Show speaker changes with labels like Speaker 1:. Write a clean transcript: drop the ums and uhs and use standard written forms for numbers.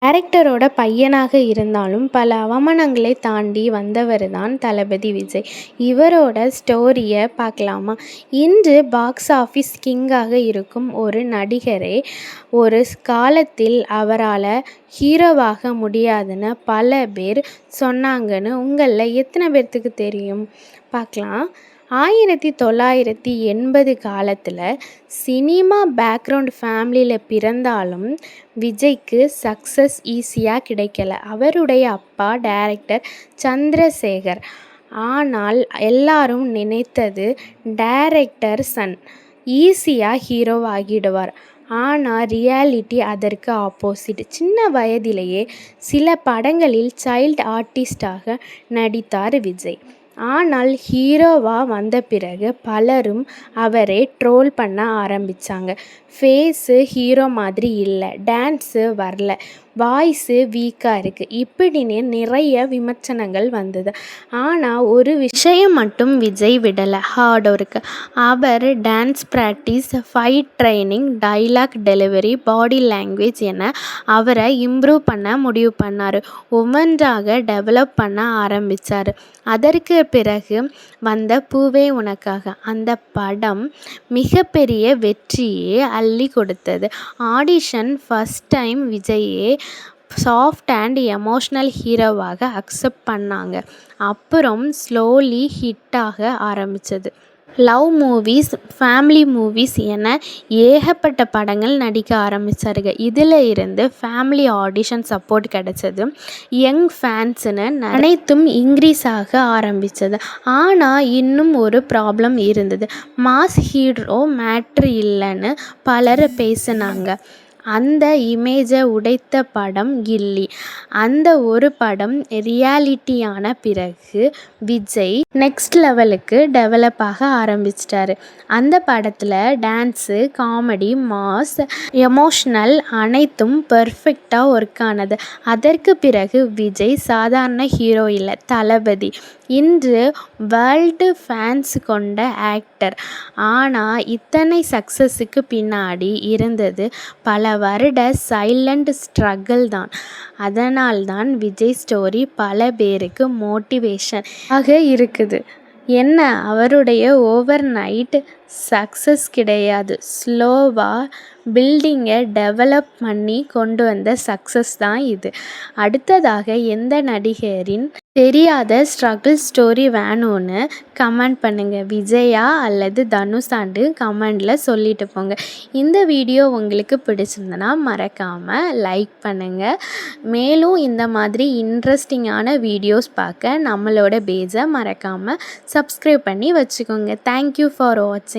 Speaker 1: டைரக்டரோட பையனாக இருந்தாலும் பல அவமானங்களை தாண்டி வந்தவர் தான் தளபதி விஜய். இவரோட ஸ்டோரியை பார்க்கலாமா? இன்று பாக்ஸ் ஆஃபீஸ் கிங்காக இருக்கும் ஒரு நடிகரே ஒரு காலத்தில் அவரால் ஹீரோவாக முடியாதுன்னு பல பேர் சொன்னாங்கன்னு உங்களில் எத்தனை பேர்த்துக்கு தெரியும்? பார்க்கலாம். 1980 காலத்தில் சினிமா பேக்ரவுண்ட் ஃபேமிலியில் பிறந்தாலும் விஜய்க்கு சக்ஸஸ் ஈஸியாக கிடைக்கல. அவருடைய அப்பா டைரக்டர் சந்திரசேகர். ஆனால் எல்லாரும் நினைத்தது டைரக்டர் சன் ஈஸியாக ஹீரோவாகிடுவார். ஆனால் ரியாலிட்டி அதற்கு ஆப்போசிட். சின்ன வயதிலேயே சில படங்களில் சைல்டு ஆர்டிஸ்டாக நடித்தார் விஜய். ஆனால் ஹீரோவாக வந்த பிறகு பலரும் அவரை ட்ரோல் பண்ண ஆரம்பித்தாங்க. ஃபேஸு ஹீரோ மாதிரி இல்லை, டான்ஸு வரல, வாய்ஸு வீக்காக இருக்குது, இப்படின்னு நிறைய விமர்சனங்கள் வந்தது. ஆனால் ஒரு விஷயம் மட்டும் விஜய் விடலை, ஹார்ட் ஒர்க்கு. அவர் dance practice, fight training, dialogue delivery, body language என அவரை இம்ப்ரூவ் பண்ண முடிவு பண்ணார். ஒவ்வொன்றாக டெவலப் பண்ண ஆரம்பித்தார். அதற்கு பிறகு வந்த பூவே உனக்காக அந்த படம் மிகப்பெரிய வெற்றியை அள்ளி கொடுத்தது. ஆடிஷன் ஃபர்ஸ்ட் டைம் விஜயே சாஃப்ட் அண்ட் எமோஷ்னல் ஹீரோவாக அக்செப்ட் பண்ணாங்க. அப்புறம் ஸ்லோலி ஹிட்டாக ஆரம்பித்தது. லவ் மூவிஸ், ஃபேமிலி மூவிஸ் என ஏகப்பட்ட படங்கள் நடிக்க ஆரம்பித்தாருங்க. இதில் இருந்து ஃபேமிலி ஆடிஷன் சப்போர்ட் கிடச்சது. யங் ஃபேன்ஸுன்னு அனைத்தும் இன்க்ரீஸ் ஆக ஆரம்பித்தது. ஆனால் இன்னும் ஒரு ப்ராப்ளம் இருந்தது. மாஸ் ஹீரோ மேட்ரு இல்லைன்னு பலர் பேசினாங்க. அந்த இமேஜை உடைத்த படம் கில்லி. அந்த ஒரு படம் ரியாலிட்டியான பிறகு விஜய் நெக்ஸ்ட் லெவலுக்கு டெவலப் ஆக ஆரம்பிச்சிட்டாரு. அந்த படத்தில் டான்ஸு, காமெடி, மாஸ், எமோஷ்னல் அனைத்தும் பர்ஃபெக்டாக ஒர்க் ஆனது. அதற்கு பிறகு விஜய் சாதாரண ஹீரோ இல்லை, தளபதி. இன்று வேர்ல்டு ஃபேன்ஸ் கொண்ட ஆக்டர். ஆனால் இத்தனை சக்ஸஸுக்கு பின்னாடி இருந்தது பல வருட சைலண்ட் ஸ்ட்ரகிள் தான். அதனால்தான் விஜய் ஸ்டோரி பல பேருக்கு மோட்டிவேஷன் ஆக இருக்குது. என்ன, அவருடைய ஓவர் நைட் சக்ஸஸ் கிடையாது, ஸ்லோவாக பில்டிங்கை டெவலப் பண்ணி கொண்டு வந்த சக்ஸஸ் தான் இது. அடுத்ததாக எந்த நடிகரின் தெரியாத ஸ்ட்ரகிள் ஸ்டோரி வேணும்னு கமெண்ட் பண்ணுங்கள். விஜயா அல்லது தனுஷாண்டு கமெண்டில் சொல்லிட்டு போங்க. இந்த வீடியோ உங்களுக்கு பிடிச்சிருந்தனா மறக்காமல் லைக் பண்ணுங்கள். மேலும் இந்த மாதிரி இன்ட்ரெஸ்டிங்கான வீடியோஸ் பார்க்க நம்மளோட பேஜை மறக்காமல் சப்ஸ்கிரைப் பண்ணி வச்சுக்கோங்க. தேங்க்யூ ஃபார் வாட்சிங்.